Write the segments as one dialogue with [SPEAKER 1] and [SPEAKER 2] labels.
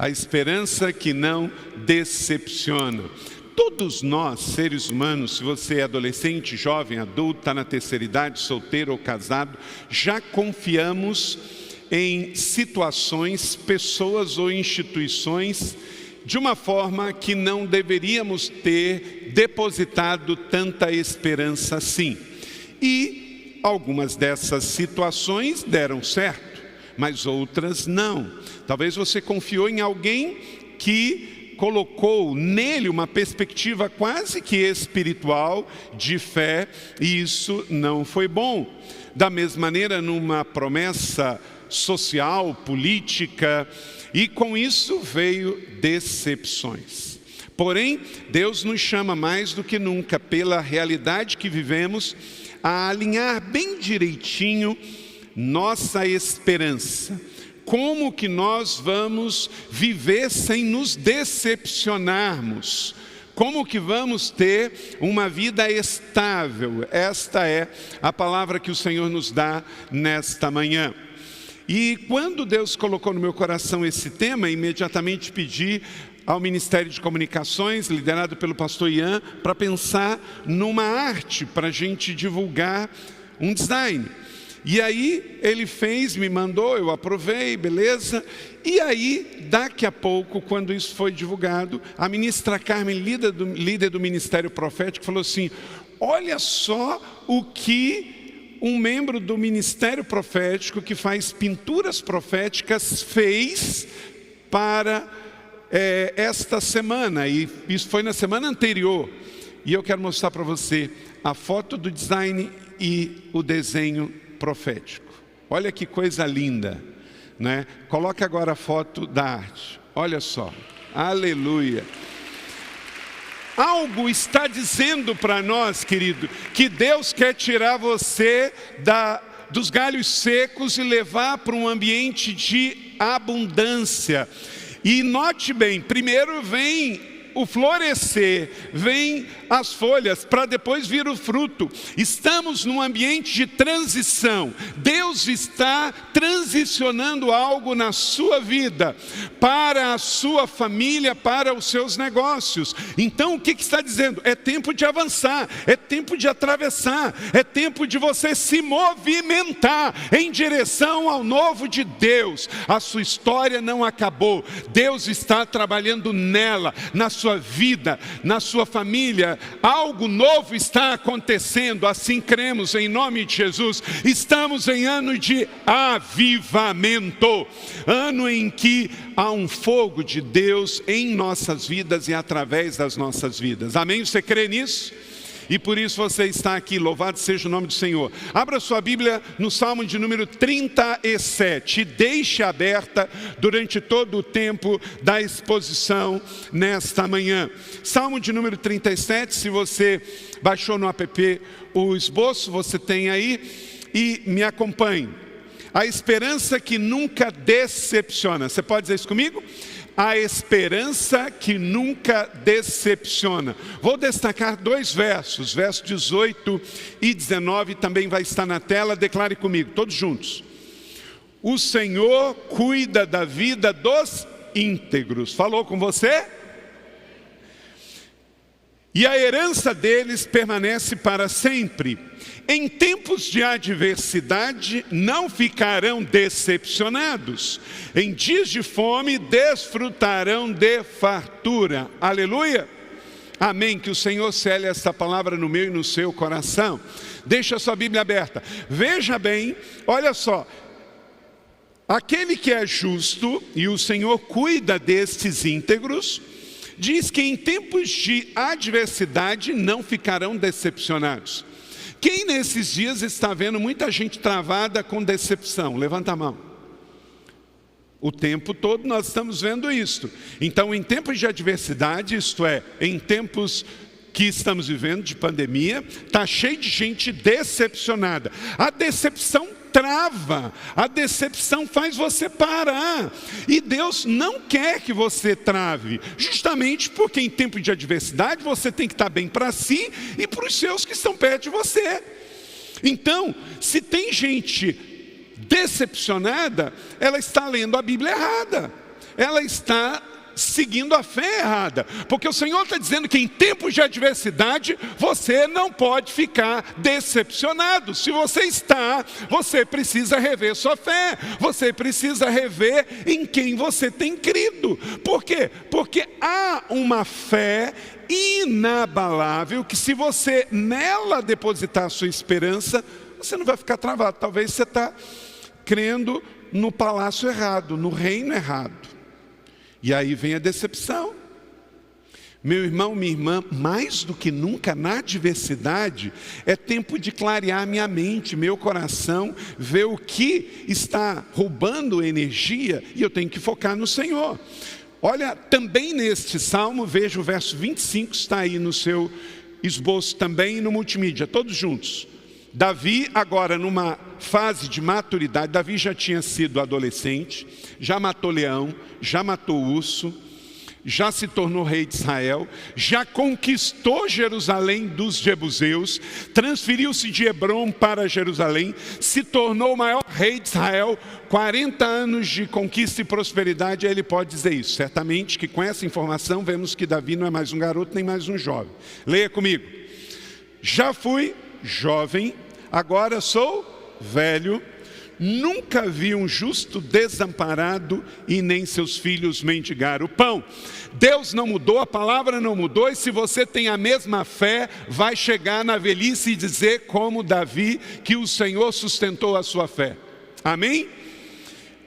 [SPEAKER 1] a esperança que não decepciona. Todos nós, seres humanos, se você é adolescente, jovem, adulto, está na terceira idade, solteiro ou casado, já confiamos em situações, pessoas ou instituições de uma forma que não deveríamos ter depositado tanta esperança assim. E algumas dessas situações deram certo, mas outras não. Talvez você confiou em alguém que colocou nele uma perspectiva quase que espiritual de fé, e isso não foi bom. Da mesma maneira, numa promessa social, política, e com isso veio decepções. Porém, Deus nos chama mais do que nunca, pela realidade que vivemos, a alinhar bem direitinho nossa esperança. Como que nós vamos viver sem nos decepcionarmos? Como que vamos ter uma vida estável? Esta é a palavra que o Senhor nos dá nesta manhã. E quando Deus colocou no meu coração esse tema, imediatamente pedi ao Ministério de Comunicações, liderado pelo pastor Ian, para pensar numa arte para a gente divulgar um design. E aí ele fez, me mandou, eu aprovei, beleza. E aí, daqui a pouco, quando isso foi divulgado, a ministra Carmen, líder do Ministério Profético, falou assim: olha só o que um membro do Ministério Profético que faz pinturas proféticas fez para esta semana. E isso foi na semana anterior. E eu quero mostrar para você a foto do design e o desenho profético. Olha que coisa linda, né? Coloca agora a foto da arte. Olha só. Aleluia. Algo está dizendo para nós, querido, que Deus quer tirar você dos galhos secos e levar para um ambiente de abundância. E note bem, primeiro vem o florescer, vem as folhas, para depois vir o fruto. Estamos num ambiente de transição. Deus está transicionando algo na sua vida, para a sua família, para os seus negócios. Então o que está dizendo? É tempo de avançar, é tempo de atravessar, é tempo de você se movimentar em direção ao novo de Deus. A sua história não acabou. Deus está trabalhando nela, na sua vida, na sua família. Algo novo está acontecendo, assim cremos em nome de Jesus. Estamos em ano de avivamento, ano em que há um fogo de Deus em nossas vidas e através das nossas vidas. Amém? Você crê nisso? E por isso você está aqui, louvado seja o nome do Senhor. Abra sua Bíblia no Salmo de número 37, deixe aberta durante todo o tempo da exposição nesta manhã. Salmo de número 37, se você baixou no app o esboço, você tem aí, e me acompanhe. A esperança que nunca decepciona. Você pode dizer isso comigo? A esperança que nunca decepciona. Vou destacar dois versos, versos 18 e 19, também vai estar na tela. Declare comigo, todos juntos. O Senhor cuida da vida dos íntegros. Falou com você? E a herança deles permanece para sempre. Em tempos de adversidade não ficarão decepcionados. Em dias de fome desfrutarão de fartura. Aleluia. Amém. Que o Senhor cele esta palavra no meu e no seu coração. Deixa a sua Bíblia aberta. Veja bem, olha só. Aquele que é justo, e o Senhor cuida destes íntegros, diz que em tempos de adversidade não ficarão decepcionados. Quem nesses dias está vendo muita gente travada com decepção? Levanta a mão. O tempo todo nós estamos vendo isso. Então, em tempos de adversidade, isto é, em tempos que estamos vivendo de pandemia, está cheio de gente decepcionada. A decepção trava, a decepção faz você parar, e Deus não quer que você trave, justamente porque em tempo de adversidade você tem que estar bem para si e para os seus que estão perto de você. Então, se tem gente decepcionada, ela está lendo a Bíblia errada. ela está seguindo a fé errada, porque o Senhor está dizendo que em tempos de adversidade você não pode ficar decepcionado. Se você está, você precisa rever sua fé, você precisa rever em quem você tem crido. Por quê? Porque há uma fé inabalável que, se você nela depositar a sua esperança, você não vai ficar travado. Talvez você está crendo no palácio errado, no reino errado. E aí vem a decepção. Meu irmão, minha irmã, mais do que nunca na adversidade, é tempo de clarear minha mente, meu coração, ver o que está roubando energia, e eu tenho que focar no Senhor. Olha, também neste salmo, veja o verso 25, está aí no seu esboço também e no multimídia, todos juntos. Davi, agora numa fase de maturidade, Davi já tinha sido adolescente, já matou leão, já matou urso, já se tornou rei de Israel, já conquistou Jerusalém dos jebuseus, transferiu-se de Hebrom para Jerusalém, se tornou o maior rei de Israel, 40 anos de conquista e prosperidade. Ele pode dizer isso. Certamente que com essa informação vemos que Davi não é mais um garoto nem mais um jovem. Leia comigo. Já fui jovem, agora sou velho, nunca vi um justo desamparado e nem seus filhos mendigar o pão. Deus não mudou, a palavra não mudou, e se você tem a mesma fé, vai chegar na velhice e dizer como Davi, que o Senhor sustentou a sua fé. Amém?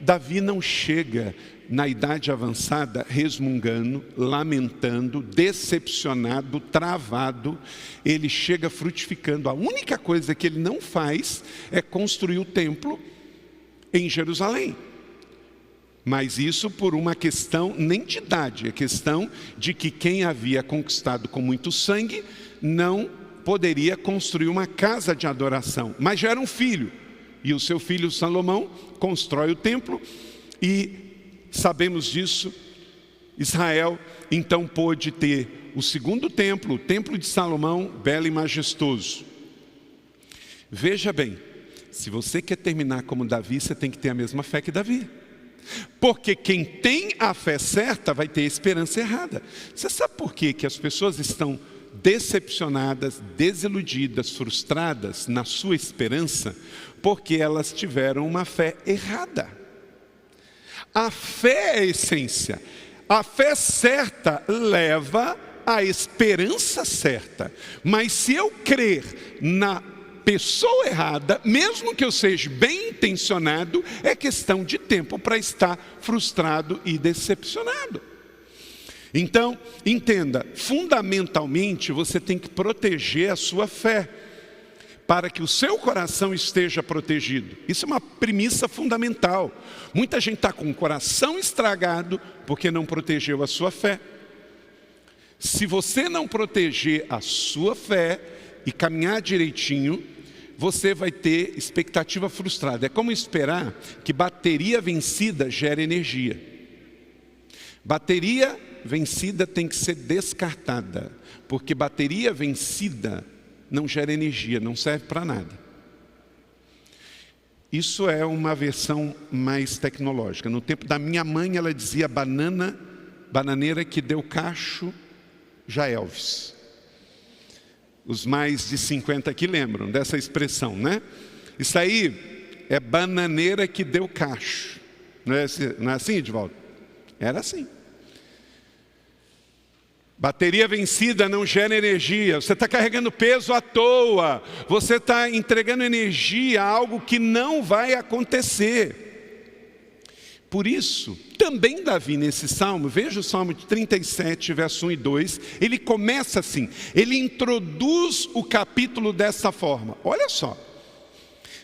[SPEAKER 1] Davi não chega na idade avançada resmungando, lamentando, decepcionado, travado. Ele chega frutificando. A única coisa que ele não faz é construir o templo em Jerusalém. Mas isso por uma questão nem de idade, é questão de que quem havia conquistado com muito sangue não poderia construir uma casa de adoração. Mas já era um filho, e o seu filho Salomão constrói o templo, e sabemos disso. Israel então pôde ter o segundo templo, o templo de Salomão, belo e majestoso. Veja bem, se você quer terminar como Davi, você tem que ter a mesma fé que Davi. Porque quem tem a fé certa vai ter a esperança errada. Você sabe por quê que as pessoas estão decepcionadas, desiludidas, frustradas na sua esperança? Porque elas tiveram uma fé errada. A fé é a essência. A fé certa leva à esperança certa. Mas se eu crer na pessoa errada, mesmo que eu seja bem intencionado, é questão de tempo para estar frustrado e decepcionado. Então, entenda, fundamentalmente você tem que proteger a sua fé, para que o seu coração esteja protegido. Isso é uma premissa fundamental. Muita gente está com o coração estragado porque não protegeu a sua fé. Se você não proteger a sua fé e caminhar direitinho, você vai ter expectativa frustrada. É como esperar que bateria vencida gere energia. Bateria vencida tem que ser descartada, porque bateria vencida não gera energia, não serve para nada. Isso é uma versão mais tecnológica. No tempo da minha mãe, ela dizia bananeira que deu cacho, já Elvis. Os mais de 50 aqui lembram dessa expressão, né? Isso aí é bananeira que deu cacho. Não é assim, Edvaldo? Era assim. Bateria vencida não gera energia. Você está carregando peso à toa. Você está entregando energia a algo que não vai acontecer. Por isso, também Davi nesse salmo, veja o salmo de 37, verso 1 e 2, ele começa assim, ele introduz o capítulo dessa forma. Olha só.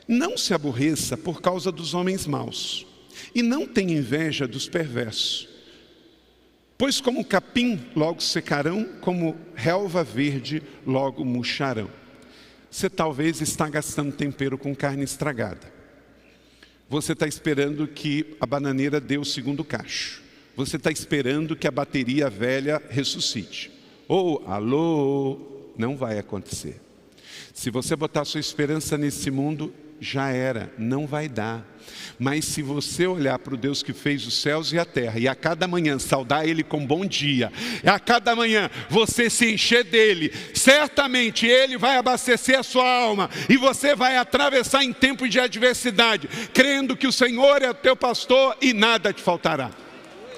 [SPEAKER 1] Não se aborreça por causa dos homens maus, e não tenha inveja dos perversos. Pois como capim logo secarão, como relva verde logo murcharão. Você talvez está gastando tempero com carne estragada. Você está esperando que a bananeira dê o segundo cacho. Você está esperando que a bateria velha ressuscite. Ou, alô, não vai acontecer. Se você botar sua esperança nesse mundo, já era, não vai dar. Mas se você olhar para o Deus que fez os céus e a terra, e a cada manhã saudar Ele com bom dia, e a cada manhã você se encher dEle, certamente Ele vai abastecer a sua alma, e você vai atravessar em tempos de adversidade, crendo que o Senhor é o teu pastor e nada te faltará.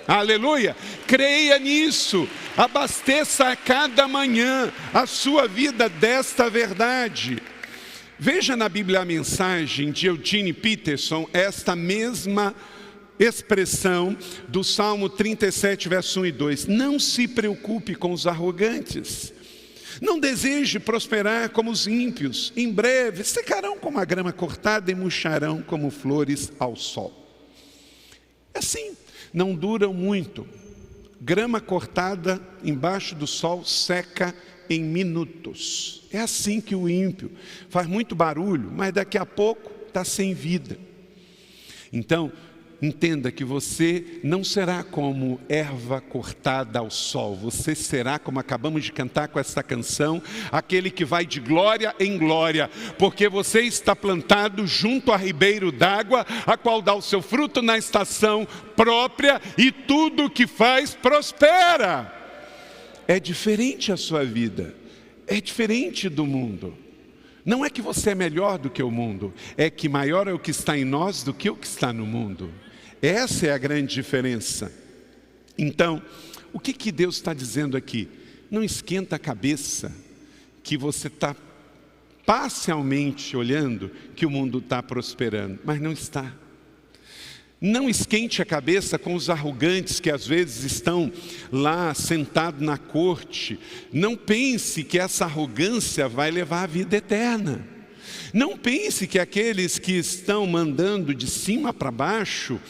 [SPEAKER 1] Aleluia, creia nisso, abasteça a cada manhã a sua vida desta verdade. Veja na Bíblia a mensagem de Eugene Peterson, esta mesma expressão do Salmo 37, verso 1 e 2. Não se preocupe com os arrogantes, não deseje prosperar como os ímpios, em breve secarão como a grama cortada e murcharão como flores ao sol. Assim, não duram muito. Grama cortada embaixo do sol seca em minutos. É assim que o ímpio faz muito barulho, mas daqui a pouco está sem vida. Então, entenda que você não será como erva cortada ao sol. Você será, como acabamos de cantar com essa canção, aquele que vai de glória em glória, porque você está plantado junto a ribeiro d'água, a qual dá o seu fruto na estação própria, e tudo que faz prospera. É diferente a sua vida, é diferente do mundo. Não é que você é melhor do que o mundo, é que maior é o que está em nós do que o que está no mundo. Essa é a grande diferença. Então, o que Deus está dizendo aqui? Não esquenta a cabeça que você está parcialmente olhando que o mundo está prosperando, mas não está. Não esquente a cabeça com os arrogantes que às vezes estão lá sentados na corte. Não pense que essa arrogância vai levar à vida eterna. Não pense que aqueles que estão mandando de cima para baixo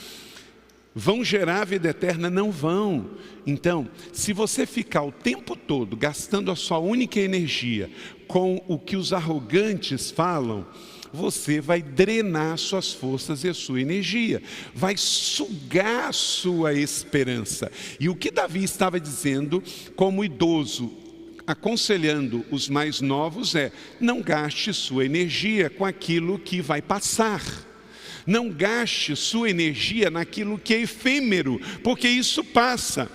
[SPEAKER 1] vão gerar a vida eterna. Não vão. Então, se você ficar o tempo todo gastando a sua única energia com o que os arrogantes falam, você vai drenar suas forças e a sua energia, vai sugar a sua esperança. E o que Davi estava dizendo como idoso, aconselhando os mais novos é: não gaste sua energia com aquilo que vai passar. Não gaste sua energia naquilo que é efêmero, porque isso passa.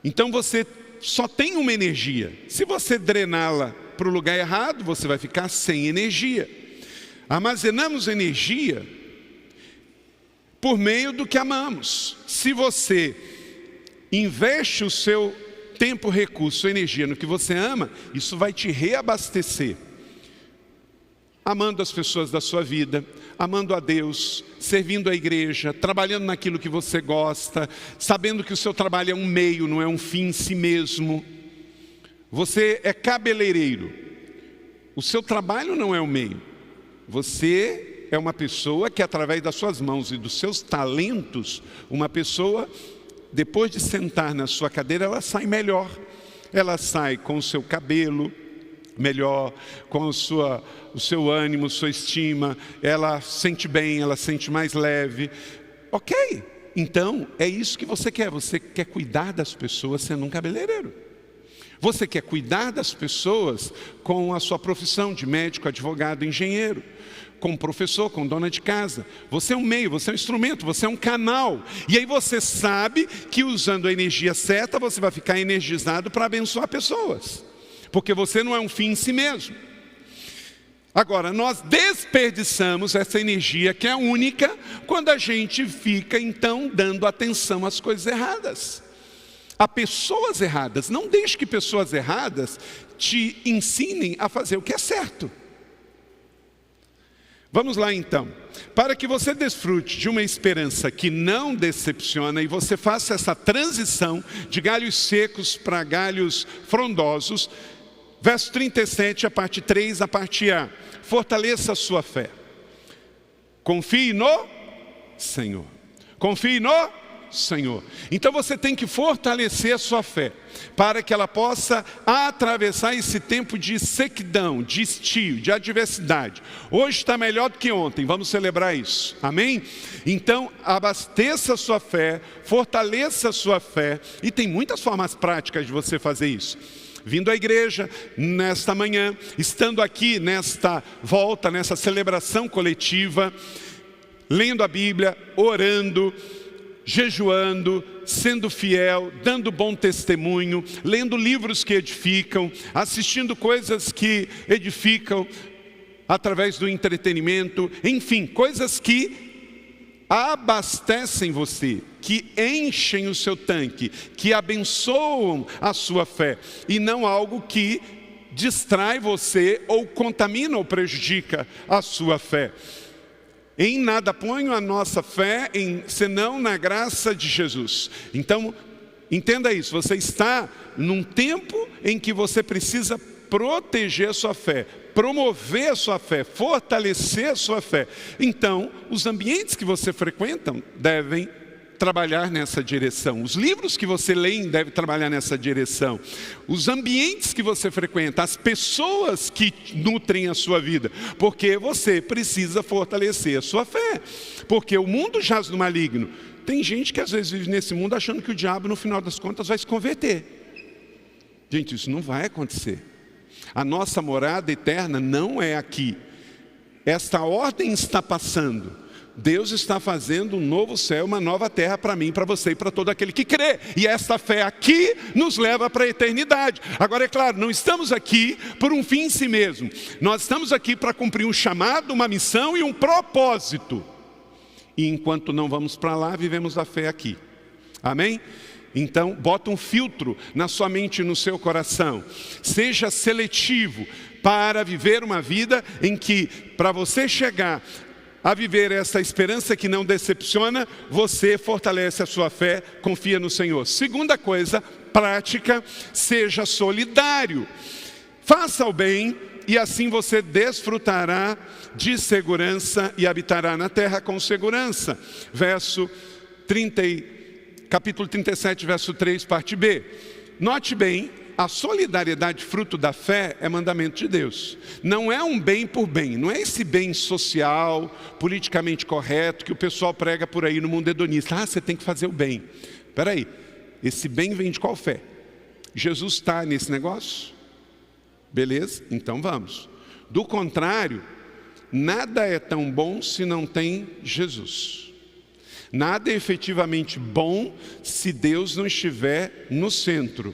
[SPEAKER 1] Então você só tem uma energia. Se você drená-la para o lugar errado, você vai ficar sem energia. Armazenamos energia por meio do que amamos. Se você investe o seu tempo, recurso, energia no que você ama, isso vai te reabastecer. Amando as pessoas da sua vida, amando a Deus, servindo a igreja, trabalhando naquilo que você gosta, sabendo que o seu trabalho é um meio, não é um fim em si mesmo. Você é cabeleireiro, o seu trabalho não é um meio. Você é uma pessoa que, através das suas mãos e dos seus talentos, uma pessoa, depois de sentar na sua cadeira, ela sai melhor. Ela sai com o seu cabelo melhor, com o seu ânimo, sua estima, ela sente bem, ela sente mais leve. Ok, então é isso que você quer cuidar das pessoas sendo um cabeleireiro. Você quer cuidar das pessoas com a sua profissão de médico, advogado, engenheiro, como professor, como dona de casa. Você é um meio, você é um instrumento, você é um canal. E aí você sabe que usando a energia certa, você vai ficar energizado para abençoar pessoas. Porque você não é um fim em si mesmo. Agora, nós desperdiçamos essa energia que é única quando a gente fica, então, dando atenção às coisas erradas. A pessoas erradas. Não deixe que pessoas erradas te ensinem a fazer o que é certo. Vamos lá então. Para que você desfrute de uma esperança que não decepciona e você faça essa transição de galhos secos para galhos frondosos, verso 37, a parte 3, a parte A. Fortaleça a sua fé. Confie no Senhor. Confie no Senhor. Então você tem que fortalecer a sua fé, para que ela possa atravessar esse tempo de sequidão, de estio, de adversidade. Hoje está melhor do que ontem, vamos celebrar isso, amém? Então abasteça a sua fé, fortaleça a sua fé, e tem muitas formas práticas de você fazer isso. vindo à igreja nesta manhã, estando aqui nesta volta, nessa celebração coletiva, lendo a Bíblia, orando, jejuando, sendo fiel, dando bom testemunho, lendo livros que edificam, assistindo coisas que edificam através do entretenimento, enfim, coisas que abastecem você, que enchem o seu tanque, que abençoam a sua fé, e não algo que distrai você ou contamina ou prejudica a sua fé. Em nada ponho a nossa fé senão na graça de Jesus. Então, entenda isso, você está num tempo em que você precisa proteger a sua fé, promover a sua fé, fortalecer a sua fé. Então, os ambientes que você frequenta devem trabalhar nessa direção. Os livros que você lê devem trabalhar nessa direção. Os ambientes que você frequenta, as pessoas que nutrem a sua vida, porque você precisa fortalecer a sua fé, porque o mundo jaz no maligno. Tem gente que às vezes vive nesse mundo achando que o diabo no final das contas vai se converter. Gente, isso não vai acontecer. A nossa morada eterna não é aqui. Esta ordem está passando. Deus está fazendo um novo céu, uma nova terra para mim, para você e para todo aquele que crê. E esta fé aqui nos leva para a eternidade. Agora, é claro, não estamos aqui por um fim em si mesmo. Nós estamos aqui para cumprir um chamado, uma missão e um propósito. E enquanto não vamos para lá, vivemos a fé aqui. Amém? Então, bota um filtro na sua mente e no seu coração. Seja seletivo para viver uma vida em que, para você chegar a viver essa esperança que não decepciona, você fortalece a sua fé, confia no Senhor. Segunda coisa, prática, seja solidário. Faça o bem e assim você desfrutará de segurança e habitará na terra com segurança. Capítulo 37, verso 3, parte B. Note bem, a solidariedade fruto da fé é mandamento de Deus. Não é um bem por bem, não é esse bem social, politicamente correto, que o pessoal prega por aí no mundo hedonista. Ah, você tem que fazer o bem. Espera aí, esse bem vem de qual fé? Jesus está nesse negócio? Beleza? Então vamos. Do contrário, nada é tão bom se não tem Jesus. Nada é efetivamente bom se Deus não estiver no centro.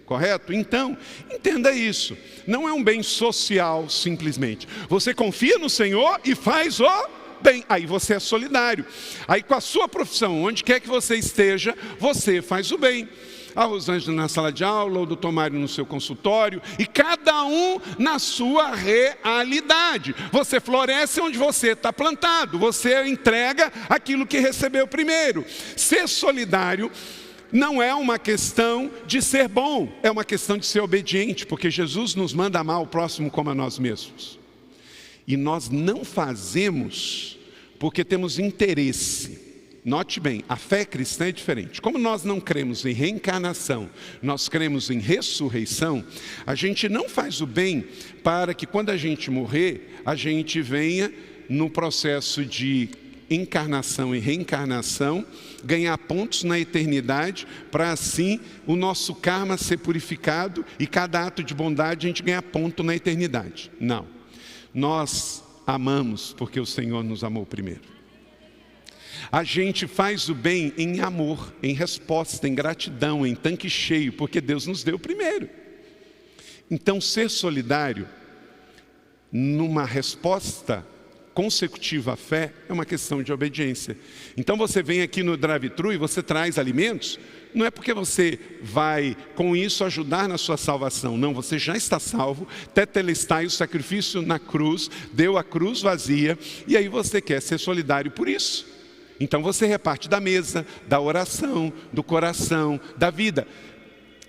[SPEAKER 1] Correto? Então, entenda isso. Não é um bem social, simplesmente. Você confia no Senhor e faz o bem. Aí você é solidário. Aí com a sua profissão, onde quer que você esteja, você faz o bem. A Rosângela na sala de aula, o doutor Mário no seu consultório, e cada um na sua realidade. Você floresce onde você está plantado. Você entrega aquilo que recebeu primeiro. Ser solidário não é uma questão de ser bom, é uma questão de ser obediente, porque Jesus nos manda amar o próximo como a nós mesmos. E nós não fazemos porque temos interesse. Note bem, a fé cristã é diferente. Como nós não cremos em reencarnação, nós cremos em ressurreição, a gente não faz o bem para que quando a gente morrer, a gente venha no processo de encarnação e reencarnação, ganhar pontos na eternidade, para assim o nosso karma ser purificado e cada ato de bondade a gente ganhar ponto na eternidade. Não. Nós amamos porque o Senhor nos amou primeiro. A gente faz o bem em amor, em resposta, em gratidão, em tanque cheio, porque Deus nos deu primeiro. Então, ser solidário numa resposta consecutiva à fé é uma questão de obediência. Então você vem aqui no drive-thru e você traz alimentos, não é porque você vai com isso ajudar na sua salvação, não, você já está salvo, tetelestai, o sacrifício na cruz, deu a cruz vazia, e aí você quer ser solidário por isso. Então você reparte da mesa, da oração, do coração, da vida.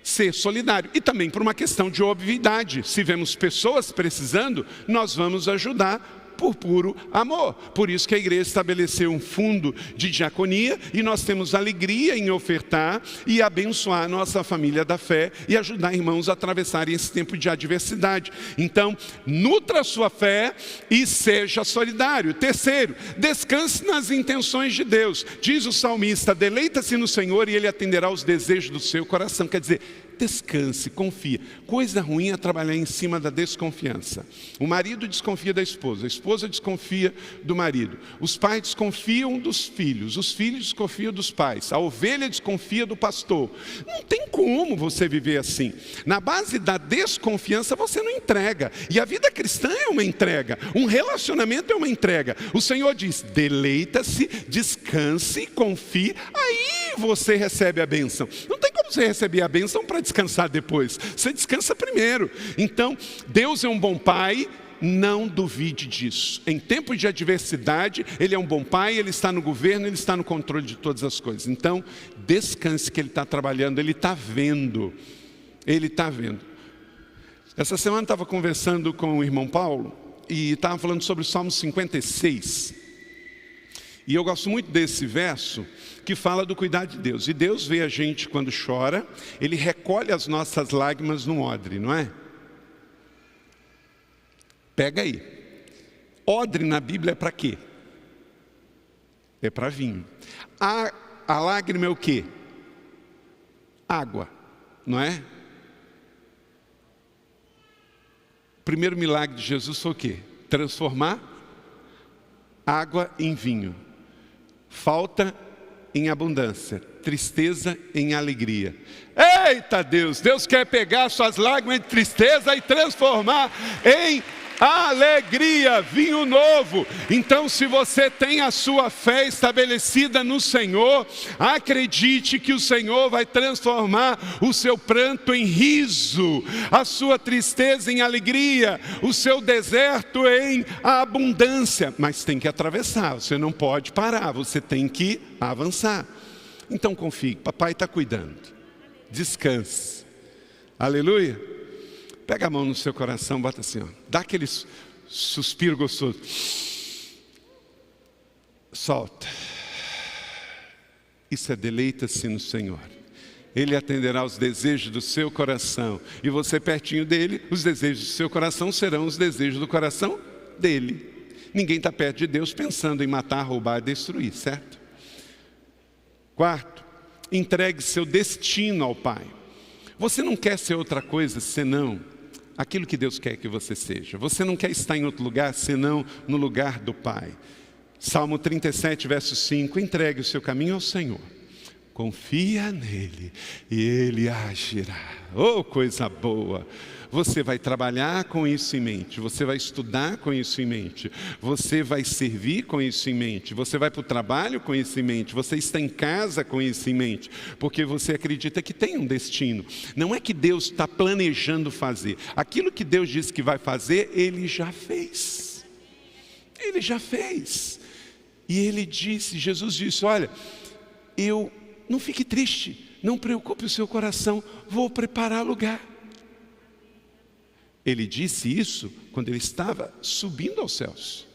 [SPEAKER 1] Ser solidário. E também por uma questão de obviedade. Se vemos pessoas precisando, nós vamos ajudar por puro amor. Por isso que a igreja estabeleceu um fundo de diaconia e nós temos alegria em ofertar e abençoar a nossa família da fé e ajudar irmãos a atravessarem esse tempo de adversidade. Então, nutra a sua fé e seja solidário. Terceiro, descanse nas intenções de Deus. Diz o salmista, deleita-se no Senhor e Ele atenderá os desejos do seu coração. Quer dizer, descanse, confia. Coisa ruim é trabalhar em cima da desconfiança. O marido desconfia da esposa, a esposa desconfia do marido. Os pais desconfiam dos filhos, os filhos desconfiam dos pais. A ovelha desconfia do pastor. Não tem como você viver assim. Na base da desconfiança você não entrega. E a vida cristã é uma entrega. Um relacionamento é uma entrega. O Senhor diz, deleita-se, descanse, confie. Aí você recebe a bênção. Não tem como você receber a bênção para descansar depois. Você descansa primeiro. Então, Deus é um bom pai. Não duvide disso. Em tempos de adversidade, Ele é um bom pai, Ele está no governo, Ele está no controle de todas as coisas. Então, descanse que Ele está trabalhando, Ele está vendo. Ele está vendo. Essa semana eu estava conversando com o irmão Paulo e estava falando sobre o Salmo 56. E eu gosto muito desse verso que fala do cuidado de Deus. E Deus vê a gente quando chora, Ele recolhe as nossas lágrimas num odre, não é? Pega aí. Odre na Bíblia é para quê? É para vinho. A lágrima é o quê? Água, não é? O primeiro milagre de Jesus foi o quê? Transformar água em vinho. Falta em abundância, tristeza em alegria. Eita Deus! Deus quer pegar suas lágrimas de tristeza e transformar em alegria, vinho novo. Então, se você tem a sua fé estabelecida no Senhor, acredite que o Senhor vai transformar o seu pranto em riso, a sua tristeza em alegria, o seu deserto em abundância. Mas tem que atravessar, você não pode parar, você tem que avançar. Então confie, papai está cuidando. Descanse. Aleluia. Pega a mão no seu coração, bota assim, ó. Dá aquele suspiro gostoso. Solta. Isso é deleita-se no Senhor. Ele atenderá os desejos do seu coração. E você pertinho dele, os desejos do seu coração serão os desejos do coração dele. Ninguém está perto de Deus pensando em matar, roubar, destruir, certo? Quarto, entregue seu destino ao Pai. Você não quer ser outra coisa senão aquilo que Deus quer que você seja. Você não quer estar em outro lugar senão no lugar do Pai. Salmo 37, verso 5, entregue o seu caminho ao Senhor. Confia nele e Ele agirá. Oh, coisa boa! Você vai trabalhar com isso em mente, você vai estudar com isso em mente, você vai servir com isso em mente, você vai para o trabalho com isso em mente, você está em casa com isso em mente, porque você acredita que tem um destino. Não é que Deus está planejando fazer. Aquilo que Deus disse que vai fazer, Ele já fez. Ele já fez. E Ele disse, Jesus disse, olha, não fique triste, não preocupe o seu coração, vou preparar lugar. Ele disse isso quando ele estava subindo aos céus.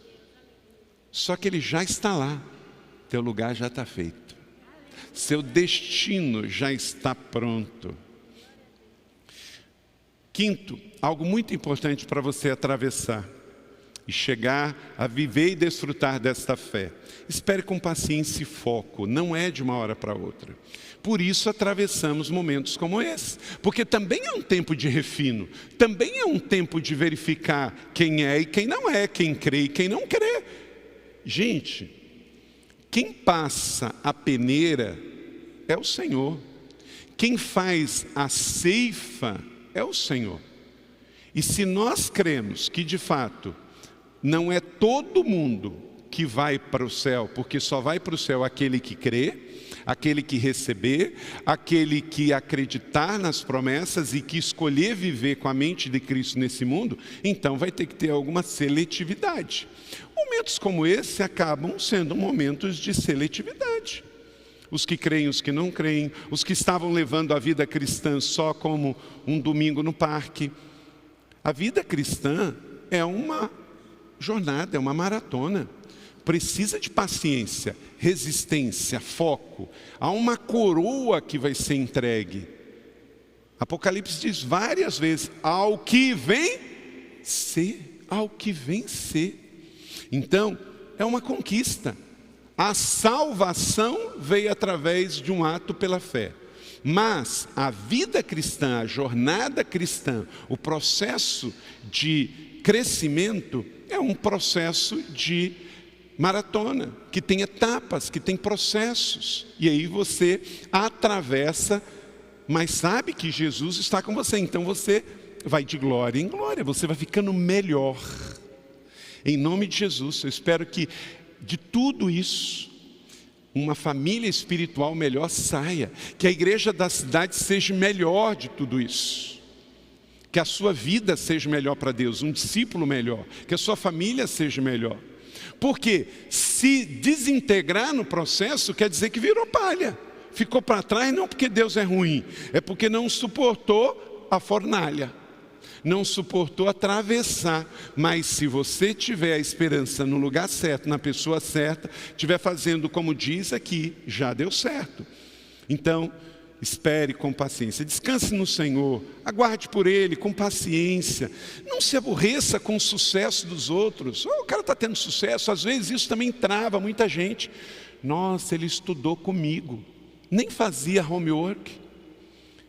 [SPEAKER 1] Só que ele já está lá. Teu lugar já está feito. Seu destino já está pronto. Quinto, algo muito importante para você atravessar e chegar a viver e desfrutar desta fé. Espere com paciência e foco, não é de uma hora para outra. Por isso atravessamos momentos como esse, porque também é um tempo de refino, também é um tempo de verificar quem é e quem não é, quem crê e quem não crê. Gente, quem passa a peneira é o Senhor, quem faz a ceifa é o Senhor. E se nós cremos que de fato não é todo mundo que vai para o céu, porque só vai para o céu aquele que crê, aquele que receber, aquele que acreditar nas promessas e que escolher viver com a mente de Cristo nesse mundo, então vai ter que ter alguma seletividade. Momentos como esse acabam sendo momentos de seletividade. Os que creem, os que não creem, os que estavam levando a vida cristã só como um domingo no parque. A vida cristã é uma jornada, é uma maratona. Precisa de paciência, resistência, foco. Há uma coroa que vai ser entregue. Apocalipse diz várias vezes, ao que vencer, ao que vencer. Então, é uma conquista. A salvação veio através de um ato pela fé. Mas a vida cristã, a jornada cristã, o processo de crescimento é um processo de maratona, que tem etapas, que tem processos. E aí você atravessa, mas sabe que Jesus está com você. Então você vai de glória em glória, você vai ficando melhor. Em nome de Jesus, eu espero que de tudo isso, uma família espiritual melhor saia. Que a igreja da cidade seja melhor de tudo isso. Que a sua vida seja melhor para Deus, um discípulo melhor. Que a sua família seja melhor. Porque se desintegrar no processo quer dizer que virou palha. Ficou para trás não porque Deus é ruim, é porque não suportou a fornalha. Não suportou atravessar. Mas se você tiver a esperança no lugar certo, na pessoa certa, estiver fazendo como diz aqui, já deu certo. Então, espere com paciência, descanse no Senhor, aguarde por Ele com paciência. Não se aborreça com o sucesso dos outros. O cara está tendo sucesso, às vezes isso também trava muita gente. Nossa, ele estudou comigo, nem fazia homework,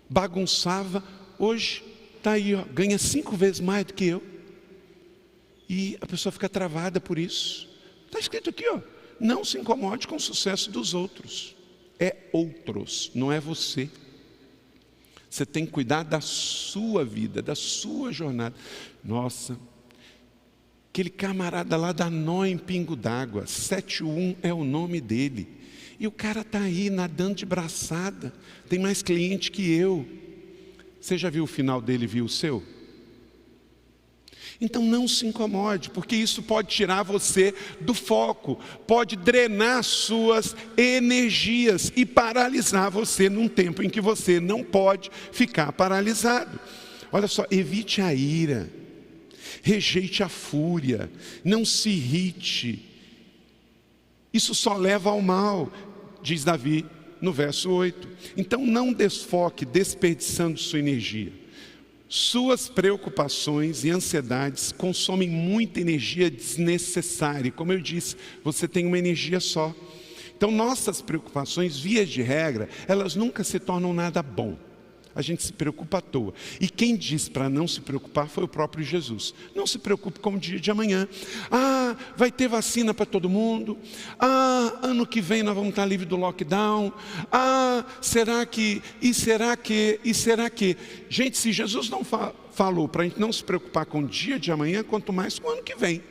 [SPEAKER 1] bagunçava, hoje está aí, ó, ganha 5 vezes mais do que eu. E a pessoa fica travada por isso. Está escrito aqui, ó, não se incomode com o sucesso dos outros. É outros, não é você. Você tem que cuidar da sua vida, da sua jornada. Nossa, aquele camarada lá dá nó em pingo d'água, 71 é o nome dele. E o cara está aí nadando de braçada, tem mais cliente que eu. Você já viu o final dele, viu o seu? Então não se incomode, porque isso pode tirar você do foco, pode drenar suas energias e paralisar você num tempo em que você não pode ficar paralisado. Olha só, evite a ira, rejeite a fúria, não se irrite. Isso só leva ao mal, diz Davi no verso 8. Então não desfoque desperdiçando sua energia. Suas preocupações e ansiedades consomem muita energia desnecessária. Como eu disse, você tem uma energia só. Então nossas preocupações, via de regra, elas nunca se tornam nada bom. A gente se preocupa à toa. E quem disse para não se preocupar foi o próprio Jesus. Não se preocupe com o dia de amanhã. Ah, vai ter vacina para todo mundo. Ah, ano que vem nós vamos estar livres do lockdown. Ah, será que? E será que? E será que? Gente, se Jesus não falou para a gente não se preocupar com o dia de amanhã, quanto mais com o ano que vem.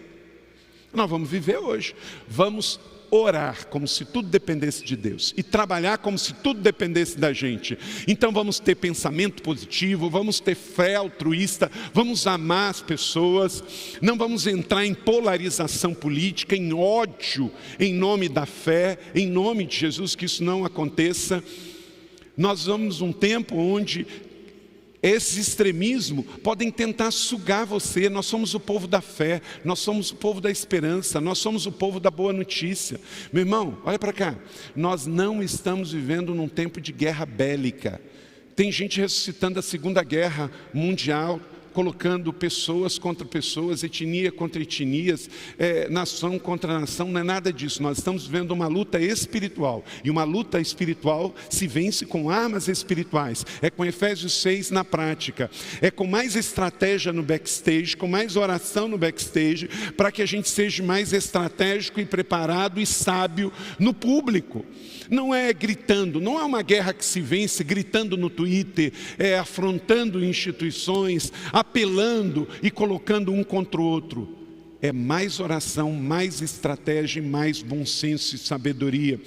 [SPEAKER 1] Nós vamos viver hoje. Vamos orar como se tudo dependesse de Deus e trabalhar como se tudo dependesse da gente. Então vamos ter pensamento positivo, vamos ter fé altruísta, vamos amar as pessoas, não vamos entrar em polarização política, em ódio em nome da fé, em nome de Jesus, que isso não aconteça. Nós vamos num tempo onde esses extremismos podem tentar sugar você. Nós somos o povo da fé, nós somos o povo da esperança, nós somos o povo da boa notícia. Meu irmão, olha para cá, nós não estamos vivendo num tempo de guerra bélica. Tem gente ressuscitando a Segunda Guerra Mundial, colocando pessoas contra pessoas, etnia contra etnias, nação contra nação, não é nada disso. Nós estamos vendo uma luta espiritual, e uma luta espiritual se vence com armas espirituais, é com Efésios 6 na prática, é com mais estratégia no backstage, com mais oração no backstage, para que a gente seja mais estratégico e preparado e sábio no público. Não é gritando, não é uma guerra que se vence gritando no Twitter, afrontando instituições, apelando e colocando um contra o outro. É mais oração, mais estratégia, mais bom senso e sabedoria.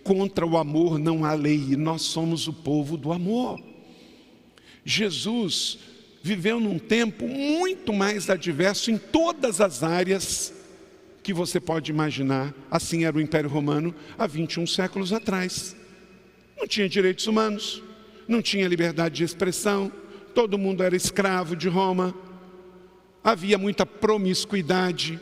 [SPEAKER 1] Contra o amor não há lei, e nós somos o povo do amor. Jesus viveu num tempo muito mais adverso em todas as áreas que você pode imaginar. Assim era o Império Romano há 21 séculos atrás. Não tinha direitos humanos, não tinha liberdade de expressão, todo mundo era escravo de Roma, havia muita promiscuidade,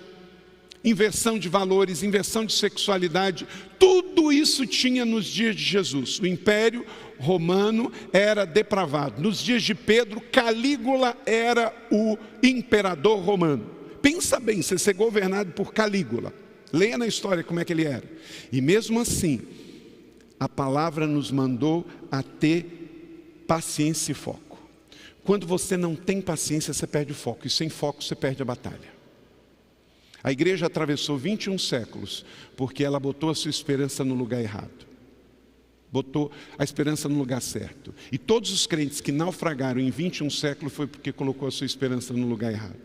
[SPEAKER 1] inversão de valores, inversão de sexualidade, tudo isso tinha nos dias de Jesus. O Império Romano era depravado. Nos dias de Pedro, Calígula era o imperador romano. Pensa bem, você ser governado por Calígula. Leia na história como é que ele era. E mesmo assim, a palavra nos mandou a ter paciência e foco. Quando você não tem paciência, você perde o foco. E sem foco, você perde a batalha. A igreja atravessou 21 séculos porque ela botou a sua esperança no lugar errado. Botou a esperança no lugar certo. E todos os crentes que naufragaram em 21 séculos foi porque colocou a sua esperança no lugar errado.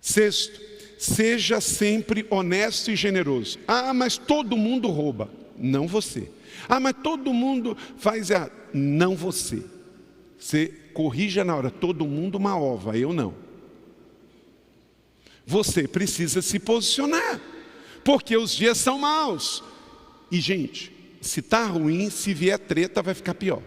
[SPEAKER 1] Sexto, seja sempre honesto e generoso. Ah, mas todo mundo rouba. Não você. Ah, mas todo mundo faz errado. Não você. Você corrija na hora. Todo mundo uma ova, eu não. Você precisa se posicionar. Porque os dias são maus. E gente, se está ruim, se vier treta vai ficar pior.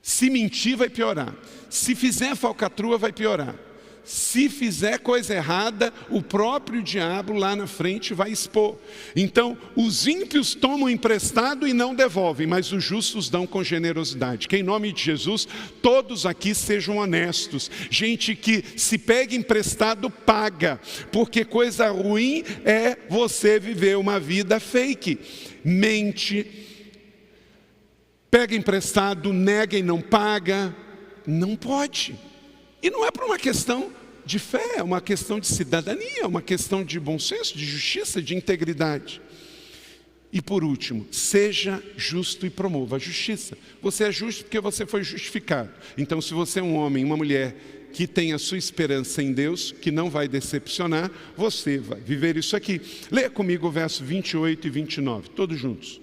[SPEAKER 1] Se mentir vai piorar. Se fizer falcatrua vai piorar. Se fizer coisa errada, o próprio diabo lá na frente vai expor. Então, os ímpios tomam emprestado e não devolvem, mas os justos dão com generosidade. Que em nome de Jesus, todos aqui sejam honestos. Gente que se pega emprestado, paga. Porque coisa ruim é você viver uma vida fake. Mente, pega emprestado, nega e não paga. Não pode. E não é por uma questão de fé, é uma questão de cidadania, é uma questão de bom senso, de justiça, de integridade. E por último, seja justo e promova a justiça. Você é justo porque você foi justificado. Então, se você é um homem, uma mulher que tem a sua esperança em Deus, que não vai decepcionar, você vai viver isso aqui. Leia comigo o verso 28 e 29, todos juntos.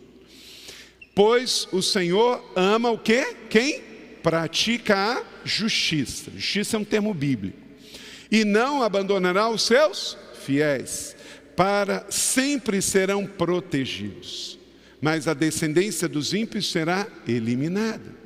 [SPEAKER 1] Pois o Senhor ama o quê? Quem? Pratica a justiça. Justiça é um termo bíblico. E não abandonará os seus fiéis. Para sempre serão protegidos. Mas a descendência dos ímpios será eliminada.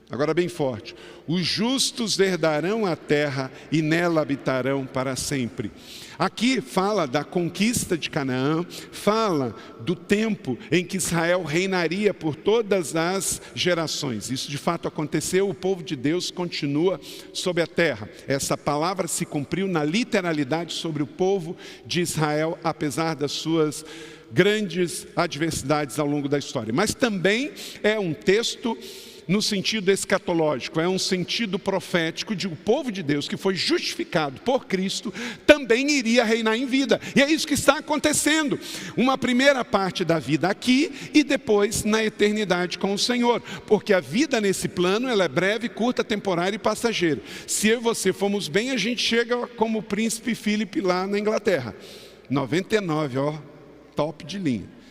[SPEAKER 1] Agora bem forte. Os justos herdarão a terra e nela habitarão para sempre. Aqui fala da conquista de Canaã, fala do tempo em que Israel reinaria por todas as gerações. Isso de fato aconteceu, o povo de Deus continua sobre a terra. Essa palavra se cumpriu na literalidade sobre o povo de Israel, apesar das suas grandes adversidades ao longo da história. Mas também é um texto no sentido escatológico, é um sentido profético de o povo de Deus que foi justificado por Cristo também iria reinar em vida. E é isso que está acontecendo. Uma primeira parte da vida aqui e depois na eternidade com o Senhor. Porque a vida nesse plano ela é breve, curta, temporária e passageira. Se eu e você formos bem, a gente chega como o príncipe Philip lá na Inglaterra. 99, ó, top de linha.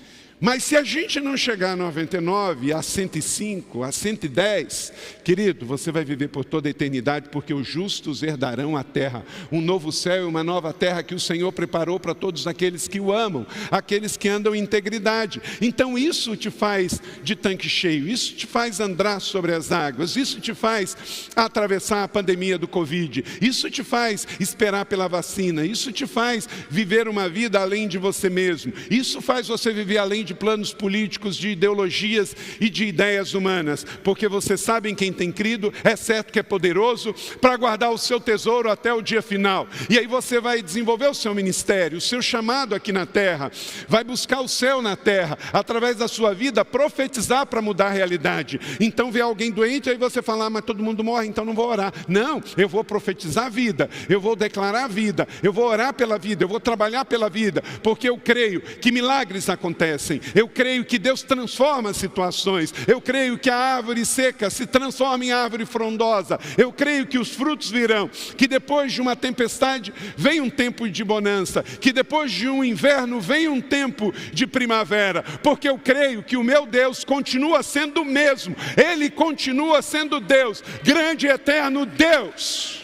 [SPEAKER 1] Mas se a gente não chegar a 99, a 105, a 110, querido, você vai viver por toda a eternidade, porque os justos herdarão a terra, um novo céu e uma nova terra que o Senhor preparou para todos aqueles que o amam, aqueles que andam em integridade. Então isso te faz de tanque cheio, isso te faz andar sobre as águas, isso te faz atravessar a pandemia do Covid, isso te faz esperar pela vacina, isso te faz viver uma vida além de você mesmo, isso faz você viver além de planos políticos, de ideologias e de ideias humanas, porque você sabe em quem tem crido, é certo que é poderoso para guardar o seu tesouro até o dia final. E aí você vai desenvolver o seu ministério, o seu chamado aqui na terra, vai buscar o céu na terra, através da sua vida, profetizar para mudar a realidade. Então vê alguém doente, aí você fala, mas todo mundo morre, então não vou orar. Não, eu vou profetizar a vida, eu vou declarar a vida, eu vou orar pela vida, eu vou trabalhar pela vida, porque eu creio que milagres acontecem. Eu creio que Deus transforma situações. Eu creio que a árvore seca se transforma em árvore frondosa. Eu creio que os frutos virão. Que depois de uma tempestade vem um tempo de bonança. Que depois de um inverno vem um tempo de primavera. Porque eu creio que o meu Deus continua sendo o mesmo. Ele continua sendo Deus. Grande e eterno Deus.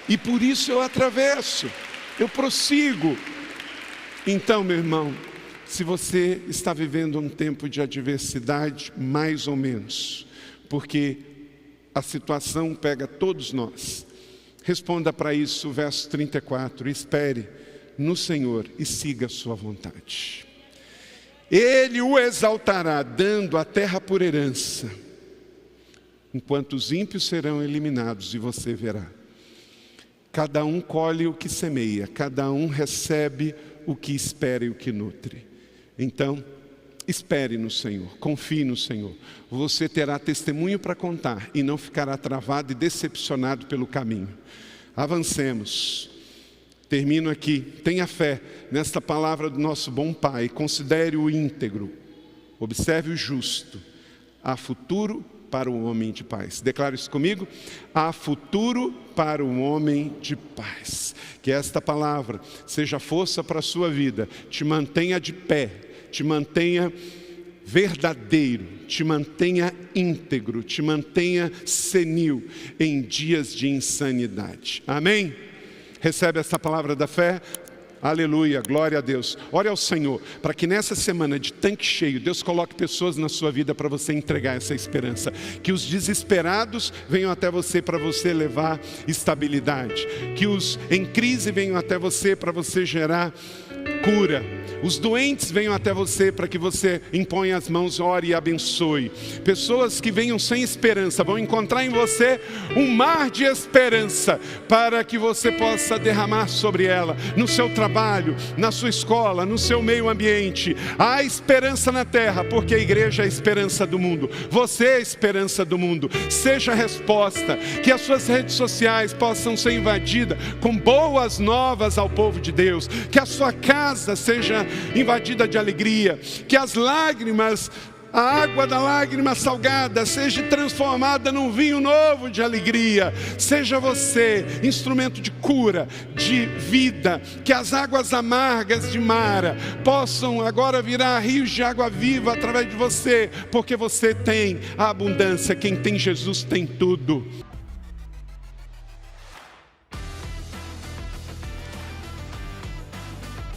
[SPEAKER 1] E por isso eu atravesso. Eu prossigo. Então, meu irmão, se você está vivendo um tempo de adversidade, mais ou menos, porque a situação pega todos nós, responda para isso o verso 34, espere no Senhor e siga a sua vontade. Ele o exaltará, dando a terra por herança, enquanto os ímpios serão eliminados e você verá. Cada um colhe o que semeia, cada um recebe o que espera e o que nutre. Então, Espere no Senhor, confie no Senhor. Você terá testemunho para contar e não ficará travado e decepcionado pelo caminho. Avancemos. Termino aqui. Tenha fé nesta palavra do nosso bom Pai. Considere-o íntegro. Observe o justo. Há futuro para o homem de paz. Declare isso comigo. Há futuro para o homem de paz. Que esta palavra seja força para a sua vida. Te mantenha de pé. Te mantenha verdadeiro. Te mantenha íntegro. Te mantenha senil em dias de insanidade. Amém? Recebe essa palavra da fé? Aleluia, glória a Deus. Ore ao Senhor, para que nessa semana de tanque cheio, Deus coloque pessoas na sua vida para você entregar essa esperança. Que os desesperados venham até você para você levar estabilidade. Que os em crise venham até você para você gerar cura. Os doentes venham até você para que você imponha as mãos, ore e abençoe. Pessoas que venham sem esperança vão encontrar em você um mar de esperança para que você possa derramar sobre ela, no seu trabalho, na sua escola, no seu meio ambiente. Há esperança na terra, porque a igreja é a esperança do mundo. Você é a esperança do mundo. Seja a resposta. Que as suas redes sociais possam ser invadidas com boas novas ao povo de Deus. Que a sua casa seja invadida de alegria, que as lágrimas, a água da lágrima salgada seja transformada num vinho novo de alegria. Seja você instrumento de cura, de vida, que as águas amargas de Mara possam agora virar rios de água viva através de você, porque você tem a abundância. Quem tem Jesus tem tudo.